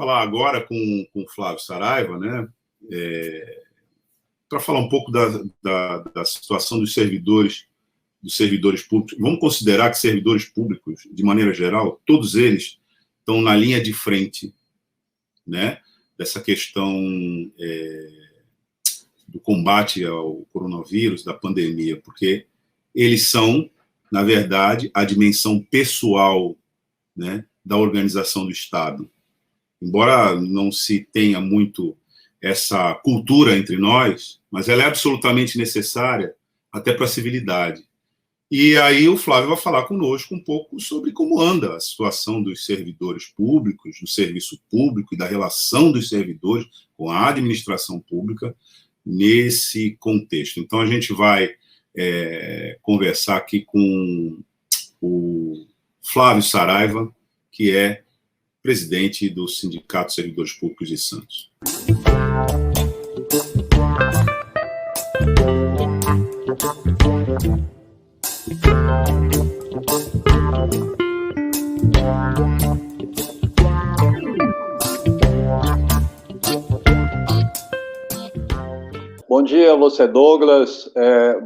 falar agora com o Flávio Saraiva, né, para falar um pouco da situação dos servidores públicos. Vamos considerar que servidores públicos, de maneira geral, todos eles estão na linha de frente, né, dessa questão do combate ao coronavírus, da pandemia, porque eles são, na verdade, a dimensão pessoal, né, da organização do Estado. Embora não se tenha muito essa cultura entre nós, mas ela é absolutamente necessária até para a civilidade. E aí o Flávio vai falar conosco um pouco sobre como anda a situação dos servidores públicos, do serviço público e da relação dos servidores com a administração pública nesse contexto. Então, a gente vai conversar aqui com o Flávio Saraiva, que é presidente do Sindicato de Servidores Públicos de Santos. Bom dia, você, Douglas,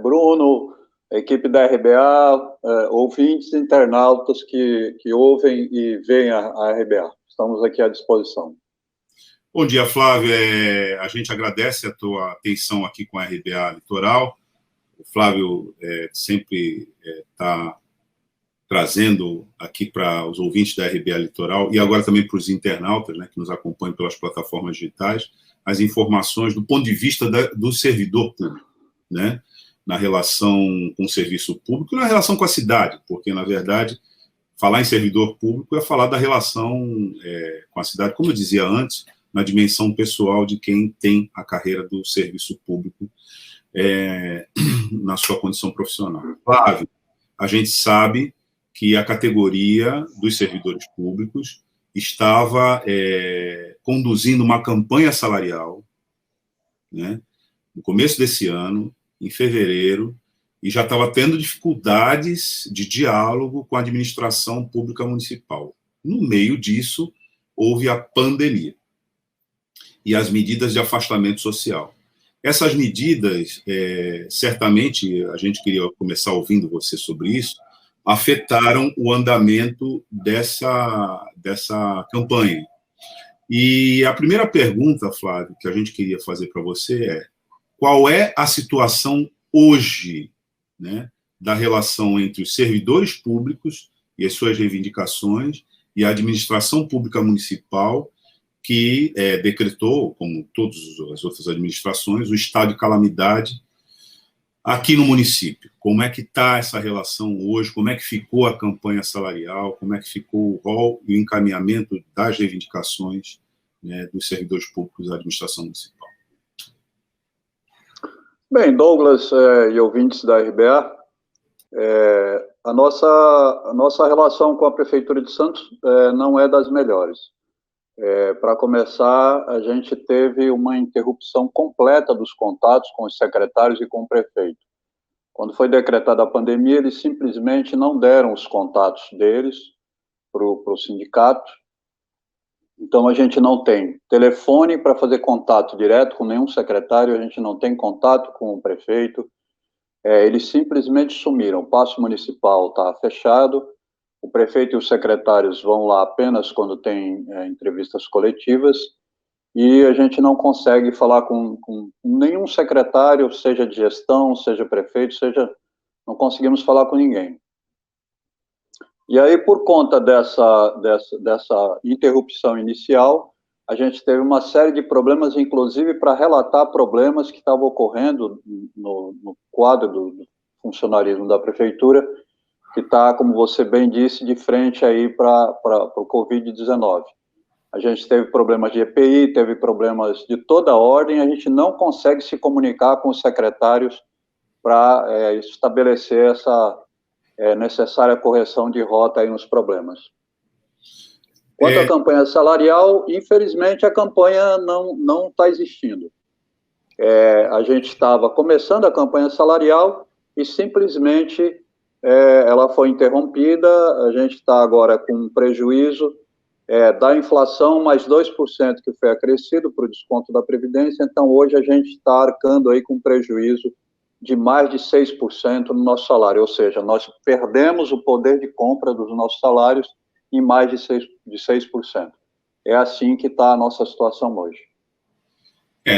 Bruno, equipe da RBA, ouvintes, internautas que ouvem e veem a RBA. Estamos aqui à disposição. Bom dia, Flávio. A gente agradece a tua atenção aqui com a RBA Litoral. O Flávio sempre está trazendo aqui para os ouvintes da RBA Litoral e agora também para os internautas, né, que nos acompanham pelas plataformas digitais, as informações do ponto de vista do servidor público, né, na relação com o serviço público e na relação com a cidade, porque, na verdade, falar em servidor público é falar da relação com a cidade, como eu dizia antes, na dimensão pessoal de quem tem a carreira do serviço público na sua condição profissional. Flávio, a gente sabe que a categoria dos servidores públicos estava conduzindo uma campanha salarial, né, no começo desse ano, em fevereiro, e já estava tendo dificuldades de diálogo com a administração pública municipal. No meio disso, houve a pandemia e as medidas de afastamento social. Essas medidas, certamente, a gente queria começar ouvindo você sobre isso, afetaram o andamento dessa campanha. E a primeira pergunta, Flávio, que a gente queria fazer para você é: qual é a situação hoje, né, da relação entre os servidores públicos e as suas reivindicações e a administração pública municipal, que decretou, como todas as outras administrações, o estado de calamidade aqui no município? Como é que está essa relação hoje? Como é que ficou a campanha salarial? Como é que ficou o rol e o encaminhamento das reivindicações, né, dos servidores públicos da administração municipal? Bem, Douglas e ouvintes da RBA, a nossa relação com a Prefeitura de Santos não é das melhores. Para começar, a gente teve uma interrupção completa dos contatos com os secretários e com o prefeito. Quando foi decretada a pandemia, eles simplesmente não deram os contatos deles para o sindicato. Então, a gente não tem telefone para fazer contato direto com nenhum secretário, a gente não tem contato com o prefeito. Eles simplesmente sumiram. O Paço Municipal está fechado, o prefeito e os secretários vão lá apenas quando tem entrevistas coletivas, e a gente não consegue falar com nenhum secretário, seja de gestão, seja prefeito, não conseguimos falar com ninguém. E aí, por conta dessa interrupção inicial, a gente teve uma série de problemas, inclusive para relatar problemas que estavam ocorrendo no quadro do funcionarismo da prefeitura, que está, como você bem disse, de frente aí para o Covid-19. A gente teve problemas de EPI, teve problemas de toda ordem, a gente não consegue se comunicar com os secretários para estabelecer essa necessária correção de rota aí nos problemas. Quanto à campanha salarial, infelizmente a campanha não está existindo. A gente estava começando a campanha salarial e simplesmente ela foi interrompida, a gente está agora com um prejuízo da inflação mais 2% que foi acrescido para o desconto da Previdência. Então, hoje a gente está arcando aí com prejuízo de mais de 6% no nosso salário, ou seja, nós perdemos o poder de compra dos nossos salários em mais de 6%. É assim que está a nossa situação hoje.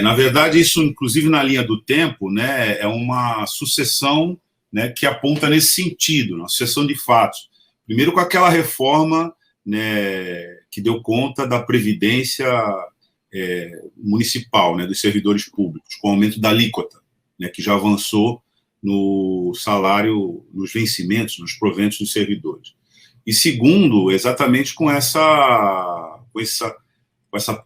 Na verdade, isso, inclusive na linha do tempo, né, é uma sucessão, né, que aponta nesse sentido, uma sucessão de fatos. Primeiro com aquela reforma, né, que deu conta da previdência municipal, né, dos servidores públicos, com o aumento da alíquota, né, que já avançou no salário, nos vencimentos, nos proventos dos servidores. E segundo, exatamente com essa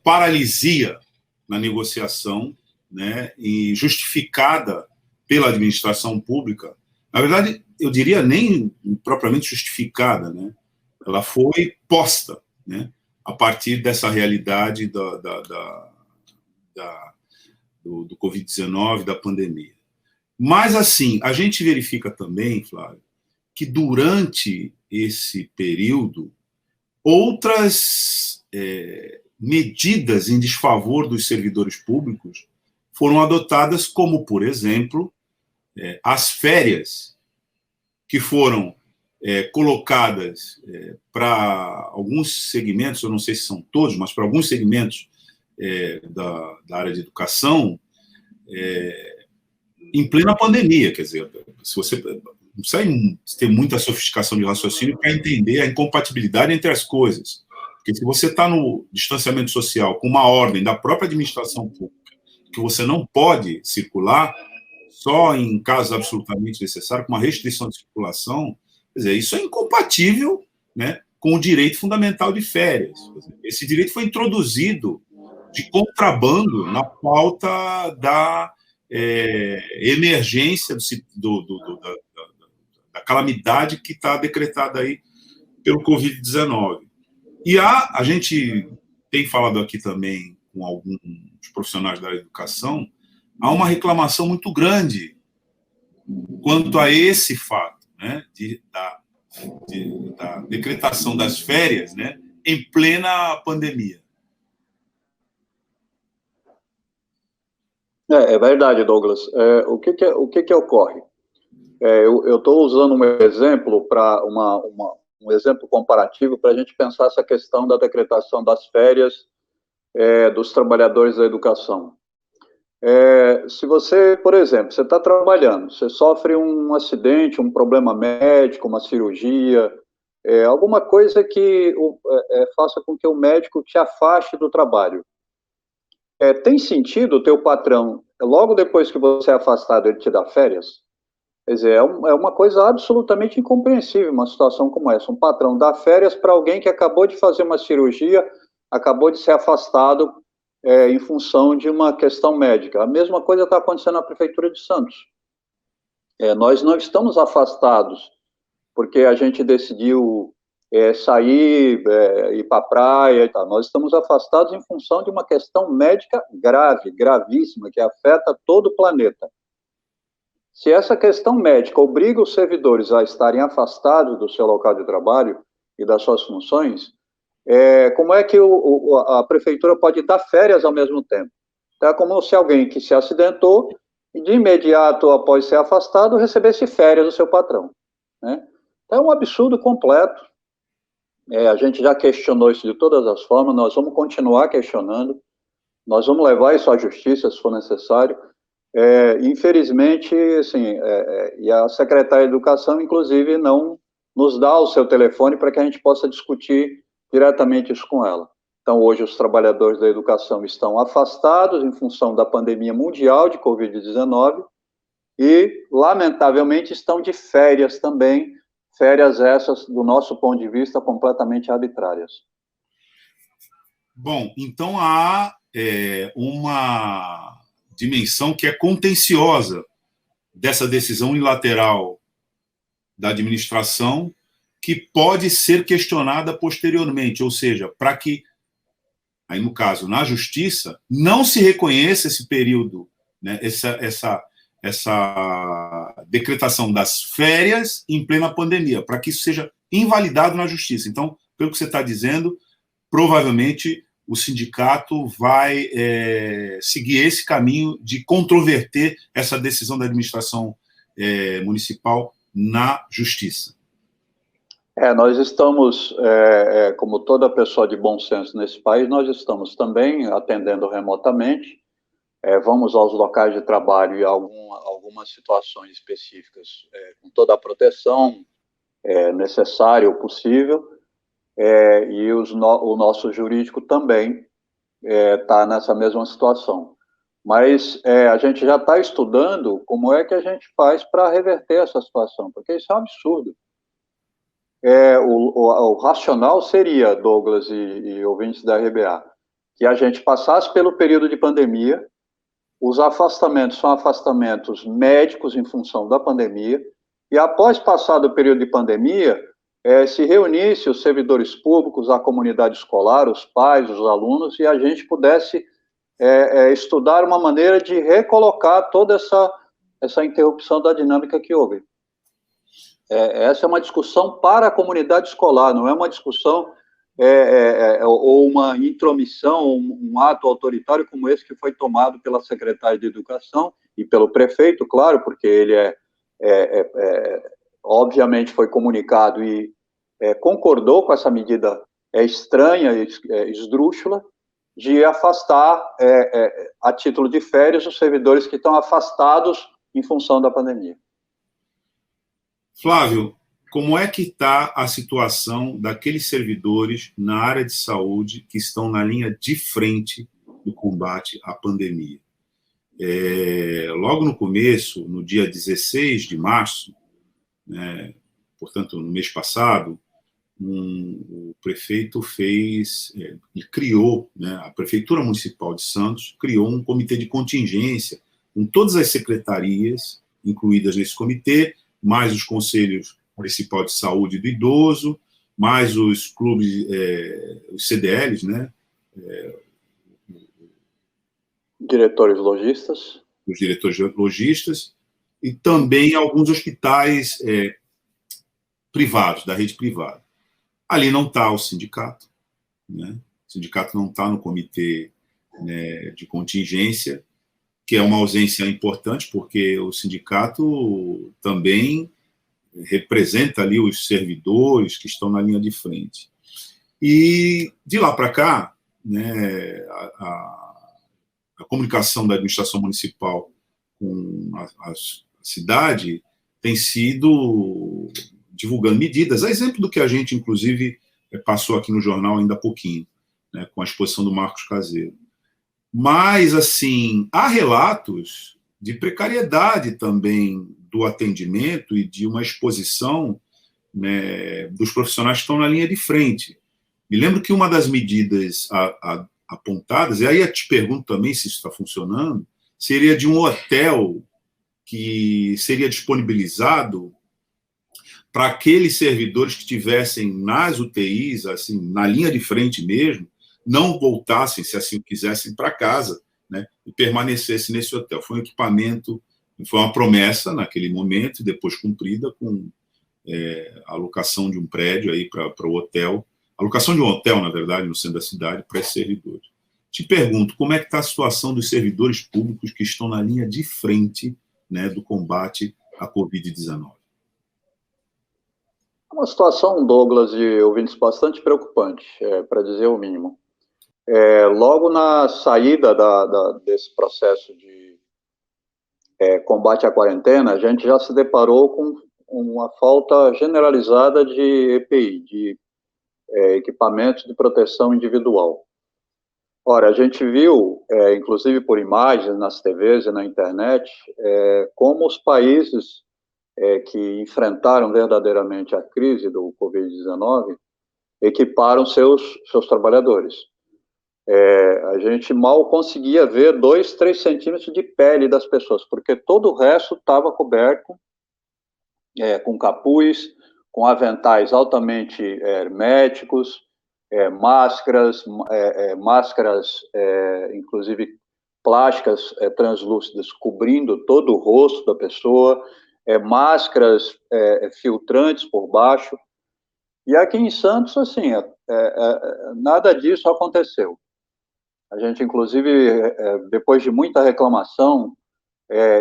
paralisia na negociação, né, e justificada pela administração pública. Na verdade, eu diria nem propriamente justificada, né? Ela foi posta, né, a partir dessa realidade do Covid-19, da pandemia. Mas, assim, a gente verifica também, Flávio, que durante esse período, outras medidas em desfavor dos servidores públicos foram adotadas, como, por exemplo, as férias, que foram colocadas para alguns segmentos, eu não sei se são todos, mas para alguns segmentos da área de educação, em plena pandemia. Quer dizer, se você não precisa ter muita sofisticação de raciocínio para entender a incompatibilidade entre as coisas. Porque se você está no distanciamento social com uma ordem da própria administração pública, que você não pode circular, só em casos absolutamente necessários, com uma restrição de circulação, quer dizer, isso é incompatível, né, com o direito fundamental de férias. Esse direito foi introduzido de contrabando na pauta da emergência da calamidade que está decretada aí pelo Covid-19. E a gente tem falado aqui também com alguns profissionais da educação, há uma reclamação muito grande quanto a esse fato, né, da decretação das férias, né, em plena pandemia. É verdade, Douglas. O que ocorre? Eu estou usando um exemplo para um exemplo comparativo para a gente pensar essa questão da decretação das férias dos trabalhadores da educação. Se você, por exemplo, você está trabalhando, você sofre um acidente, um problema médico, uma cirurgia, alguma coisa que faça com que o médico te afaste do trabalho. Tem sentido o teu patrão, logo depois que você é afastado, ele te dá férias? Quer dizer, é uma coisa absolutamente incompreensível uma situação como essa. Um patrão dá férias para alguém que acabou de fazer uma cirurgia, acabou de ser afastado em função de uma questão médica. A mesma coisa está acontecendo na Prefeitura de Santos. Nós não estamos afastados porque a gente decidiu sair, ir para a praia e tal. Nós estamos afastados em função de uma questão médica grave, gravíssima, que afeta todo o planeta. Se essa questão médica obriga os servidores a estarem afastados do seu local de trabalho e das suas funções, como é que a prefeitura pode dar férias ao mesmo tempo? É como se alguém que se acidentou, de imediato após ser afastado, recebesse férias do seu patrão, né? É um absurdo completo. A gente já questionou isso de todas as formas, nós vamos continuar questionando, nós vamos levar isso à justiça, se for necessário. Infelizmente, assim, e a secretária de Educação, inclusive, não nos dá o seu telefone para que a gente possa discutir diretamente isso com ela. Então, hoje, os trabalhadores da educação estão afastados em função da pandemia mundial de Covid-19 e, lamentavelmente, estão de férias também, férias essas, do nosso ponto de vista, completamente arbitrárias. Bom, então há uma dimensão que é contenciosa dessa decisão unilateral da administração, que pode ser questionada posteriormente, ou seja, para que, aí no caso, na justiça, não se reconheça esse período, né, essa decretação das férias em plena pandemia, para que isso seja invalidado na justiça. Então, pelo que você está dizendo, provavelmente o sindicato vai seguir esse caminho de controverter essa decisão da administração municipal na justiça. Nós estamos, como toda pessoa de bom senso nesse país, nós estamos também atendendo remotamente. Vamos aos locais de trabalho e algumas situações específicas com toda a proteção necessária ou possível, e o nosso jurídico também está nessa mesma situação. Mas a gente já está estudando como é que a gente faz para reverter essa situação, porque isso é um absurdo. O racional seria, Douglas e ouvintes da RBA, que a gente passasse pelo período de pandemia. Os afastamentos são afastamentos médicos em função da pandemia, e após passado o período de pandemia, se reunisse os servidores públicos, a comunidade escolar, os pais, os alunos, e a gente pudesse estudar uma maneira de recolocar toda essa interrupção da dinâmica que houve. Essa é uma discussão para a comunidade escolar, não é uma discussão ou uma intromissão, um ato autoritário como esse que foi tomado pela secretária de Educação e pelo prefeito, claro, porque ele obviamente foi comunicado e concordou com essa medida estranha, esdrúxula, de afastar, a título de férias, os servidores que estão afastados em função da pandemia. Flávio, como é que está a situação daqueles servidores na área de saúde que estão na linha de frente do combate à pandemia? Logo no começo, no dia 16 de março, né, portanto, no mês passado, o prefeito criou, né, a Prefeitura Municipal de Santos criou um comitê de contingência com todas as secretarias incluídas nesse comitê, mais os conselhos municipal de saúde do idoso, mais os clubes, os CDLs, né? Diretores logistas. Os diretores logistas, e também alguns hospitais privados, da rede privada. Ali não está o sindicato, né? O sindicato não está no comitê, né, de contingência, que é uma ausência importante, porque o sindicato também representa ali os servidores que estão na linha de frente. E de lá para cá, né, a comunicação da administração municipal com a cidade tem sido divulgando medidas, a exemplo do que a gente, inclusive, passou aqui no jornal ainda há pouquinho, né, com a exposição do Marcos Caseiro. Mas, assim, há relatos de precariedade também do atendimento e de uma exposição, né, dos profissionais que estão na linha de frente. Me lembro que uma das medidas apontadas, e aí eu te pergunto também se isso está funcionando, seria de um hotel que seria disponibilizado para aqueles servidores que estivessem nas UTIs, assim, na linha de frente mesmo, não voltassem, se assim quisessem, para casa, né, e permanecessem nesse hotel. Foi um equipamento, foi uma promessa naquele momento, depois cumprida com a alocação de um prédio aí para o hotel, a alocação de um hotel, na verdade, no centro da cidade, para esses servidores. Te pergunto, como é que está a situação dos servidores públicos que estão na linha de frente, né, do combate à Covid-19? É uma situação, Douglas e ouvintes, bastante preocupante, para dizer o mínimo. Logo na saída desse processo de combate à quarentena, a gente já se deparou com uma falta generalizada de EPI, de equipamentos de proteção individual. Ora, a gente viu, inclusive por imagens nas TVs e na internet, como os países que enfrentaram verdadeiramente a crise do Covid-19 equiparam seus trabalhadores. A gente mal conseguia ver 2, 3 centímetros de pele das pessoas, porque todo o resto estava coberto com capuz, com aventais altamente herméticos, máscaras, inclusive plásticas translúcidas, cobrindo todo o rosto da pessoa, máscaras filtrantes por baixo. E aqui em Santos, assim, nada disso aconteceu. A gente, inclusive, depois de muita reclamação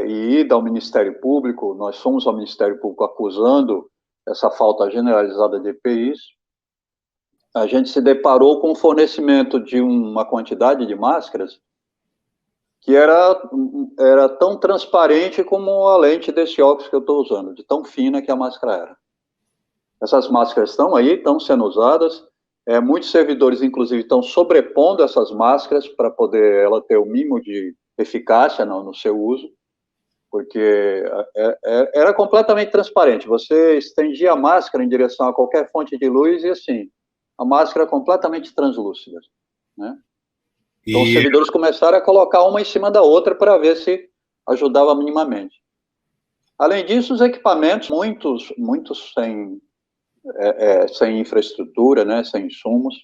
e ida ao Ministério Público, nós fomos ao Ministério Público acusando essa falta generalizada de EPIs, a gente se deparou com o fornecimento de uma quantidade de máscaras que era tão transparente como a lente desse óculos que eu estou usando, de tão fina que a máscara era. Essas máscaras estão aí, estão sendo usadas, muitos servidores, inclusive, estão sobrepondo essas máscaras para poder ela ter o mínimo de eficácia no seu uso, porque era completamente transparente. Você estendia a máscara em direção a qualquer fonte de luz e, assim, a máscara completamente translúcida, né? Então, os servidores começaram a colocar uma em cima da outra para ver se ajudava minimamente. Além disso, os equipamentos, muitos sem infraestrutura, né, sem insumos.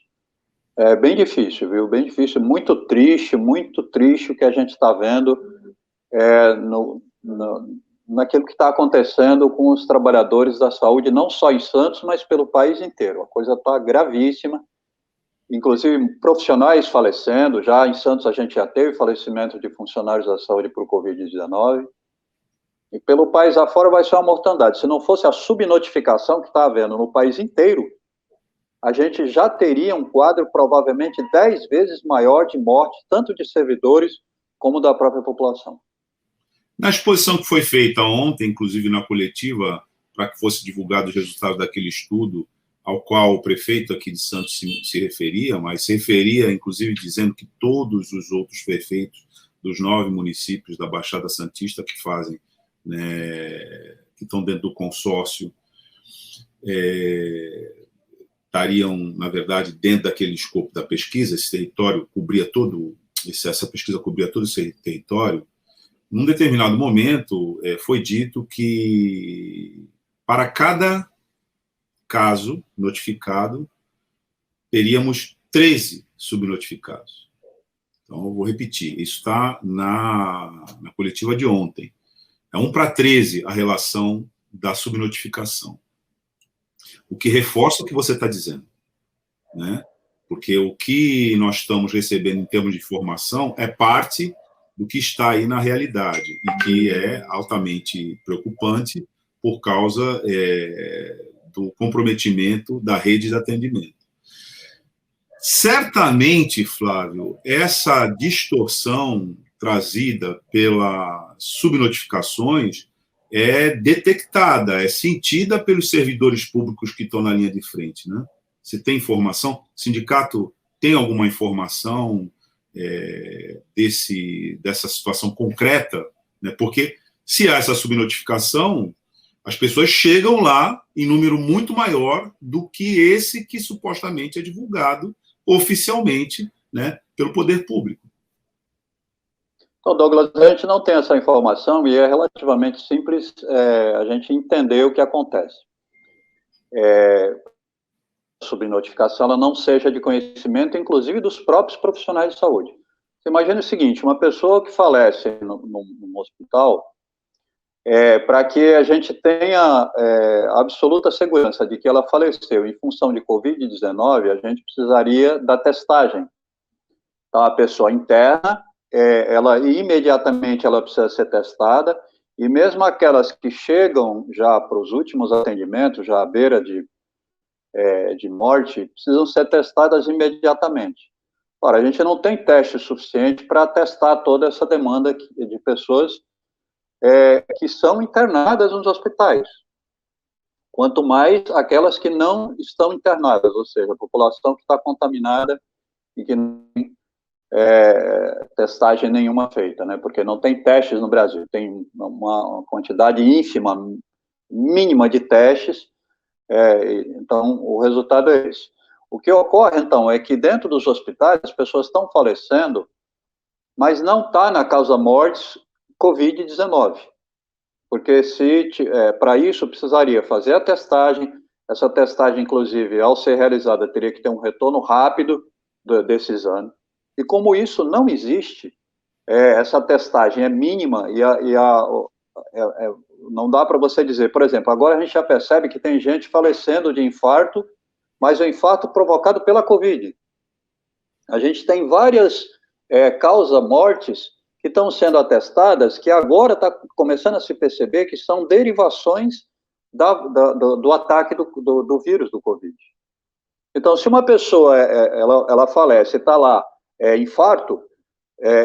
É bem difícil, viu? Bem difícil, muito triste o que a gente está vendo naquilo que está acontecendo com os trabalhadores da saúde, não só em Santos, mas pelo país inteiro. A coisa está gravíssima, inclusive profissionais falecendo. Já em Santos a gente já teve falecimento de funcionários da saúde por Covid-19, e pelo país afora vai ser uma mortandade. Se não fosse a subnotificação que está havendo no país inteiro, a gente já teria um quadro provavelmente 10 vezes maior de mortes, tanto de servidores como da própria população. Na exposição que foi feita ontem, inclusive na coletiva, para que fosse divulgado os resultados daquele estudo ao qual o prefeito aqui de Santos se referia, mas se referia, inclusive, dizendo que todos os outros prefeitos dos 9 municípios da Baixada Santista que fazem, né, que estão dentro do consórcio, estariam, na verdade, dentro daquele escopo da pesquisa. Esse território cobria essa pesquisa cobria todo esse território. Num determinado momento, foi dito que para cada caso notificado, teríamos 13 subnotificados. Então, eu vou repetir, isso está na coletiva de ontem. É 1:13 a relação da subnotificação. O que reforça o que você está dizendo, né? Porque o que nós estamos recebendo em termos de informação é parte do que está aí na realidade e que é altamente preocupante por causa do comprometimento da rede de atendimento. Certamente, Flávio, essa distorção trazida pelas subnotificações é detectada, é sentida pelos servidores públicos que estão na linha de frente, né? Você tem informação? O sindicato tem alguma informação dessa situação concreta, né? Porque se há essa subnotificação, as pessoas chegam lá em número muito maior do que esse que supostamente é divulgado oficialmente, né, pelo poder público. Então, Douglas, a gente não tem essa informação e é relativamente simples a gente entender o que acontece. A subnotificação ela não seja de conhecimento, inclusive, dos próprios profissionais de saúde. Você imagina o seguinte, uma pessoa que falece num hospital, para que a gente tenha absoluta segurança de que ela faleceu em função de Covid-19, a gente precisaria da testagem. Então, a pessoa interna, imediatamente ela precisa ser testada, e mesmo aquelas que chegam já para os últimos atendimentos, já à beira de morte, precisam ser testadas imediatamente. Ora, a gente não tem teste suficiente para testar toda essa demanda de pessoas que são internadas nos hospitais. Quanto mais aquelas que não estão internadas, ou seja, a população que está contaminada e que não tem testagem nenhuma feita, né? Porque não tem testes no Brasil, tem uma quantidade ínfima, mínima de testes, então o resultado é esse. O que ocorre, então, é que dentro dos hospitais as pessoas estão falecendo, mas não está na causa mortes Covid-19, porque para isso precisaria fazer a testagem, essa testagem, inclusive, ao ser realizada, teria que ter um retorno rápido desse exame, e como isso não existe, essa testagem é mínima não dá para você dizer, por exemplo, agora a gente já percebe que tem gente falecendo de infarto mas o infarto provocado pela Covid. A gente tem várias causas-mortes que estão sendo atestadas, que agora está começando a se perceber que são derivações do ataque do vírus do Covid. Então, se uma pessoa ela falece, está lá, infarto,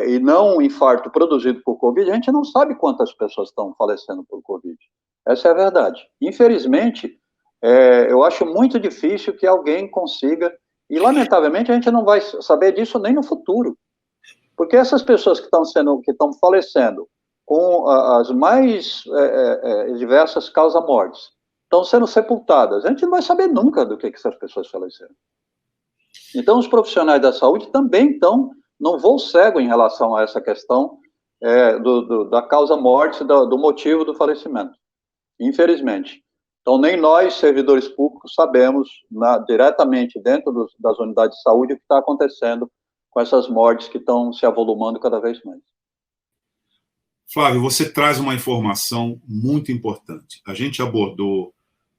e não um infarto produzido por Covid, a gente não sabe quantas pessoas estão falecendo por Covid. Essa é a verdade. Infelizmente, eu acho muito difícil que alguém consiga, e lamentavelmente a gente não vai saber disso nem no futuro. Porque essas pessoas que estão falecendo com as mais diversas causas-mortes, estão sendo sepultadas, a gente não vai saber nunca do que essas pessoas faleceram. Então, os profissionais da saúde também estão num voo cego em relação a essa questão da causa-morte, do motivo do falecimento, infelizmente. Então, nem nós, servidores públicos, sabemos diretamente dentro das unidades de saúde o que está acontecendo com essas mortes que estão se avolumando cada vez mais. Flávio, você traz uma informação muito importante. A gente abordou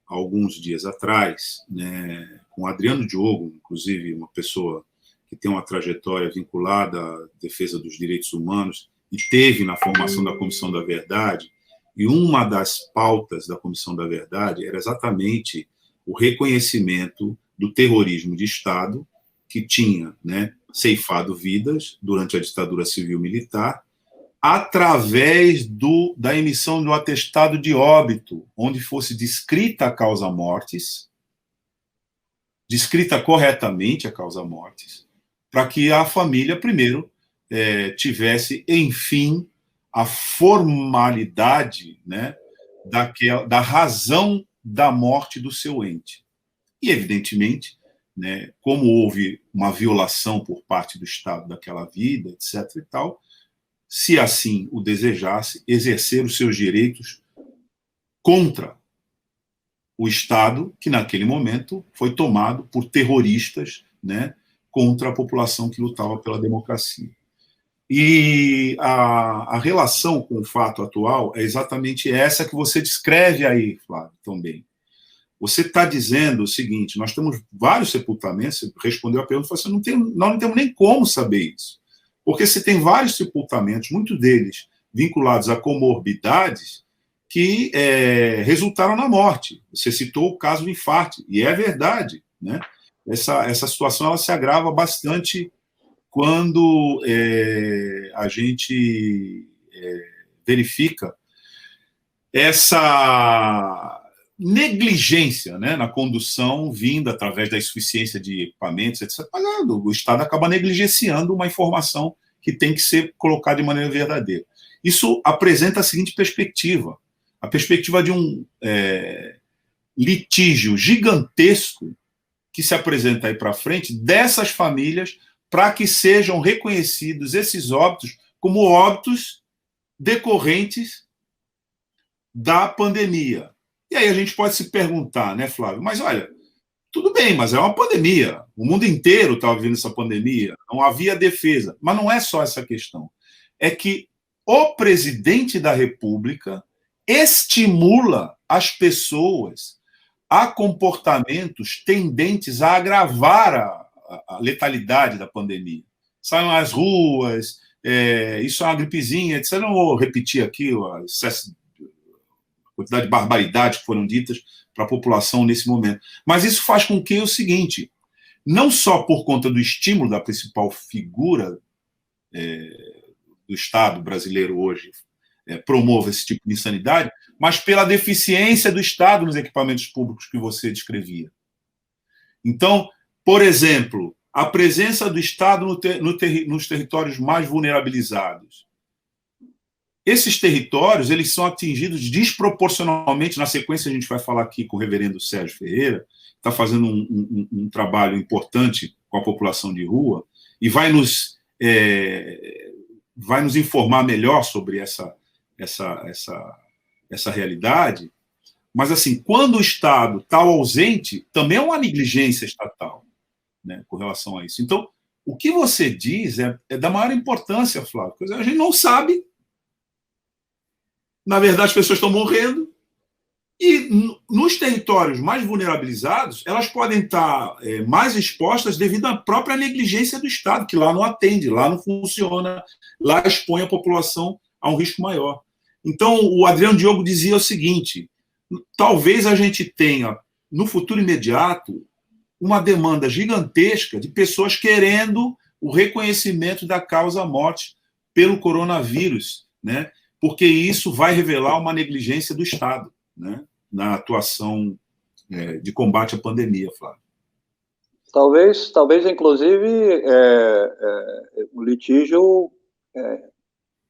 alguns dias atrás, né, com Adriano Diogo, inclusive uma pessoa que tem uma trajetória vinculada à defesa dos direitos humanos e teve na formação da Comissão da Verdade, e uma das pautas da Comissão da Verdade era exatamente o reconhecimento do terrorismo de Estado que tinha, né, ceifado vidas durante a ditadura civil-militar, através da emissão de um atestado de óbito, onde fosse descrita a causa-mortes, descrita corretamente a causa-mortes, para que a família, primeiro, tivesse, enfim, a formalidade, né, da razão da morte do seu ente. E, evidentemente, né, como houve uma violação por parte do Estado daquela vida, etc. e tal, se assim o desejasse, exercer os seus direitos contra o Estado, que naquele momento foi tomado por terroristas, né, contra a população que lutava pela democracia. E a relação com o fato atual é exatamente essa que você descreve aí, Flávio, também. Você está dizendo o seguinte: nós temos vários sepultamentos, você respondeu a pergunta, você nós não temos nem como saber isso. Porque você tem vários sepultamentos, muitos deles vinculados a comorbidades, que resultaram na morte. Você citou o caso do infarto, e é verdade, né? Essa situação ela se agrava bastante quando a gente verifica essa negligência, né, na condução vinda através da insuficiência de equipamentos, etc. Mas o Estado acaba negligenciando uma informação que tem que ser colocada de maneira verdadeira. Isso apresenta a seguinte perspectiva: a perspectiva de um litígio gigantesco que se apresenta aí para frente dessas famílias, para que sejam reconhecidos esses óbitos como óbitos decorrentes da pandemia. E aí a gente pode se perguntar, né, Flávio? Mas olha, tudo bem, mas é uma pandemia. O mundo inteiro estava vivendo essa pandemia. Não havia defesa. Mas não é só essa questão. É que o presidente da República estimula as pessoas a comportamentos tendentes a agravar a letalidade da pandemia. Saiam às ruas, isso é uma gripezinha, etc. Eu não vou repetir aqui o excesso, a quantidade de barbaridades que foram ditas para a população nesse momento. Mas isso faz com que o seguinte: não só por conta do estímulo da principal figura do Estado brasileiro hoje promova esse tipo de insanidade, mas pela deficiência do Estado nos equipamentos públicos que você descrevia. Então, por exemplo, a presença do Estado nos territórios mais vulnerabilizados. Esses territórios eles são atingidos desproporcionalmente. Na sequência, a gente vai falar aqui com o reverendo Sérgio Ferreira, que está fazendo um trabalho importante com a população de rua e vai nos informar melhor sobre essa realidade. Mas, assim, quando o Estado está ausente, também é uma negligência estatal, né, com relação a isso. Então, o que você diz é da maior importância, Flávio. A gente não sabe. Na verdade, as pessoas estão morrendo E nos territórios mais vulnerabilizados, elas podem estar mais expostas devido à própria negligência do Estado, que lá não atende, lá não funciona, lá expõe a população a um risco maior. Então, o Adriano Diogo dizia o seguinte: talvez a gente tenha, no futuro imediato, uma demanda gigantesca de pessoas querendo o reconhecimento da causa-morte pelo coronavírus, né? Porque isso vai revelar uma negligência do Estado, né, na atuação de combate à pandemia, Flávio. Talvez inclusive, o litígio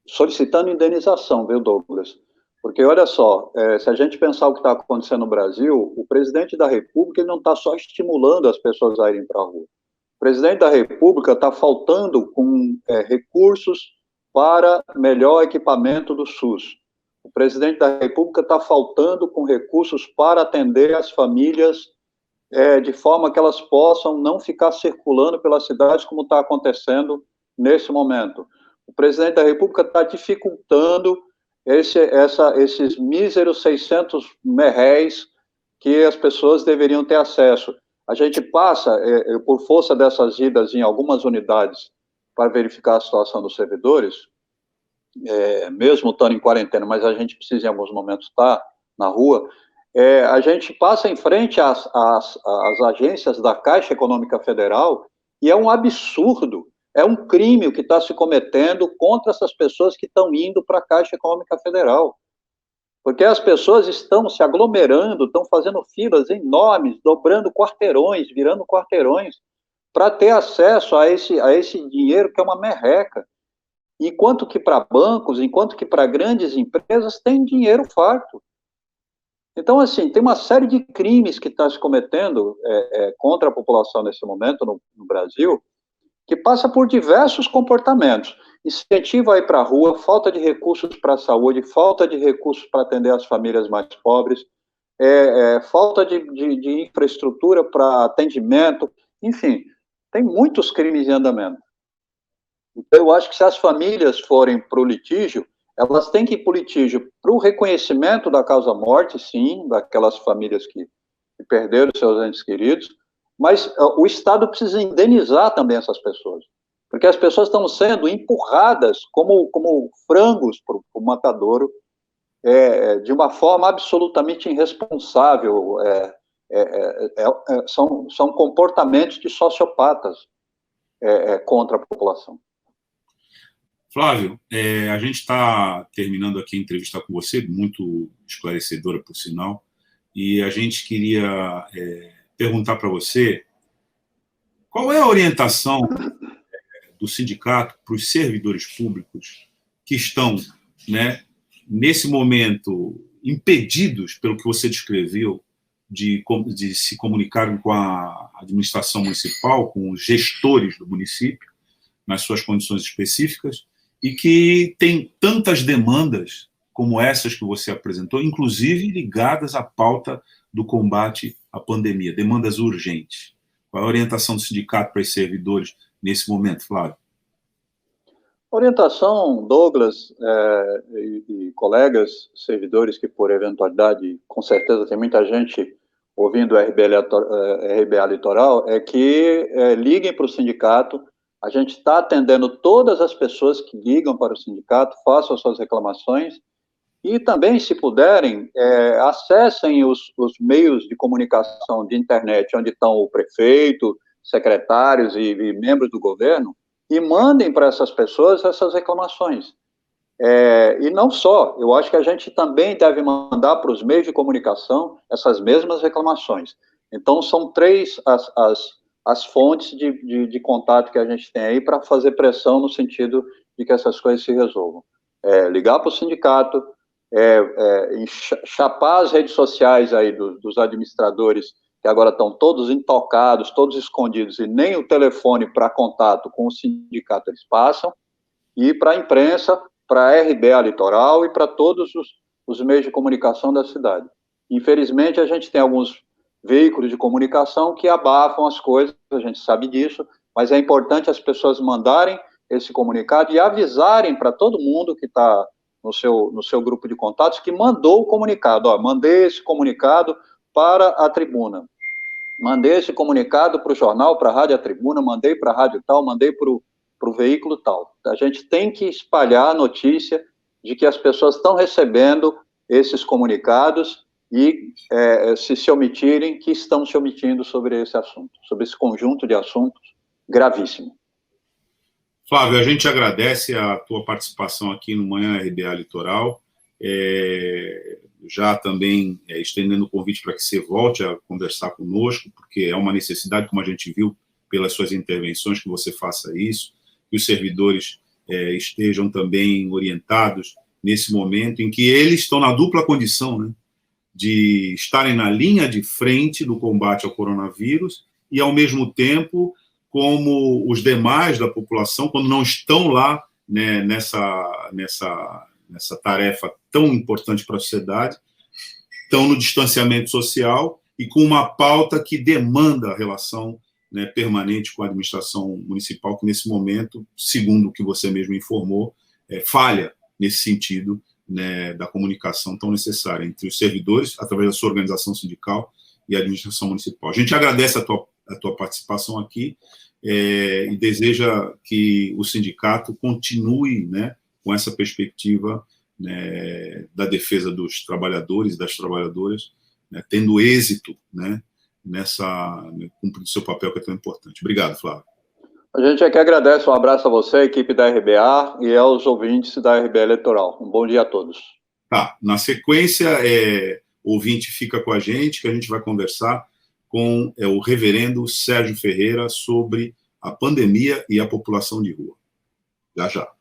solicitando indenização, viu, Douglas? Porque, olha só, se a gente pensar o que está acontecendo no Brasil, o presidente da República ele não está só estimulando as pessoas a irem para a rua. O presidente da República está faltando com recursos para melhor equipamento do SUS. O presidente da República está faltando com recursos para atender as famílias de forma que elas possam não ficar circulando pelas cidades como está acontecendo nesse momento. O presidente da República está dificultando esses míseros 600 merréis que as pessoas deveriam ter acesso. A gente passa, por força dessas idas em algumas unidades para verificar a situação dos servidores, mesmo estando em quarentena, mas a gente precisa em alguns momentos estar na rua, a gente passa em frente às agências da Caixa Econômica Federal e é um absurdo, é um crime o que está se cometendo contra essas pessoas que estão indo para a Caixa Econômica Federal. Porque as pessoas estão se aglomerando, estão fazendo filas enormes, dobrando quarteirões, virando quarteirões, para ter acesso a esse dinheiro que é uma merreca. Enquanto que para bancos, enquanto que para grandes empresas tem dinheiro farto. Então, assim, tem uma série de crimes que está se cometendo contra a população nesse momento no Brasil, que passa por diversos comportamentos. Incentivo a ir para a rua, falta de recursos para a saúde, falta de recursos para atender as famílias mais pobres, falta de infraestrutura para atendimento, enfim, tem muitos crimes em andamento. Então, eu acho que se as famílias forem para o litígio, elas têm que ir para o litígio para o reconhecimento da causa-morte, sim, daquelas famílias que perderam seus entes queridos, mas o Estado precisa indenizar também essas pessoas, porque as pessoas estão sendo empurradas como frangos para o matadouro, de uma forma absolutamente irresponsável. São comportamentos de sociopatas contra a população. Flávio, a gente está terminando aqui a entrevista com você, muito esclarecedora, por sinal, e a gente queria perguntar para você qual é a orientação do sindicato para os servidores públicos que estão, né, nesse momento, impedidos, pelo que você descreveu, de se comunicarem com a administração municipal, com os gestores do município, nas suas condições específicas, e que tem tantas demandas como essas que você apresentou, inclusive ligadas à pauta do combate à pandemia, demandas urgentes. Qual é a orientação do sindicato para os servidores nesse momento, Flávio? Orientação, Douglas e colegas servidores que, por eventualidade, com certeza tem muita gente ouvindo o RBA Litoral, é que liguem para o sindicato. A gente está atendendo todas as pessoas que ligam para o sindicato, façam as suas reclamações e também, se puderem, acessem os meios de comunicação de internet, onde estão o prefeito, secretários e membros do governo, e mandem para essas pessoas essas reclamações. E não só, eu acho que a gente também deve mandar para os meios de comunicação essas mesmas reclamações. Então, são três as fontes de contato que a gente tem aí para fazer pressão no sentido de que essas coisas se resolvam. Ligar para o sindicato, chapar as redes sociais aí dos administradores, que agora estão todos intocados, todos escondidos, e nem o telefone para contato com o sindicato eles passam, e para a imprensa, para a RBA Litoral e para todos os meios de comunicação da cidade. Infelizmente, a gente tem alguns veículos de comunicação que abafam as coisas, a gente sabe disso, mas é importante as pessoas mandarem esse comunicado e avisarem para todo mundo que está no seu grupo de contatos, que mandou o comunicado. Ó, mandei esse comunicado para a tribuna, mandei esse comunicado para o jornal, para a rádio A Tribuna, mandei para a rádio tal, mandei para o veículo tal. A gente tem que espalhar a notícia de que as pessoas estão recebendo esses comunicados e, se omitirem, que estão se omitindo sobre esse assunto, sobre esse conjunto de assuntos gravíssimo. Flávio, a gente agradece a tua participação aqui no Manhã RBA Litoral, já também estendendo o convite para que você volte a conversar conosco, porque é uma necessidade, como a gente viu pelas suas intervenções, que você faça isso, que os servidores estejam também orientados nesse momento em que eles estão na dupla condição, né, de estarem na linha de frente do combate ao coronavírus e, ao mesmo tempo, como os demais da população, quando não estão lá, né, nessa tarefa tão importante para a sociedade, estão no distanciamento social e com uma pauta que demanda a relação, né, permanente com a administração municipal, que nesse momento, segundo o que você mesmo informou, falha nesse sentido, né, da comunicação tão necessária entre os servidores, através da sua organização sindical, e a administração municipal. A gente agradece a tua participação aqui e deseja que o sindicato continue, né, com essa perspectiva, né, da defesa dos trabalhadores e das trabalhadoras, né, tendo êxito, né, cumprindo seu papel que é tão importante. Obrigado, Flávio. A gente aqui agradece, um abraço a você, a equipe da RBA e aos ouvintes da RBA Eleitoral. Um bom dia a todos. Tá, na sequência, o ouvinte fica com a gente, que a gente vai conversar com o reverendo Sérgio Ferreira sobre a pandemia e a população de rua. Já, já.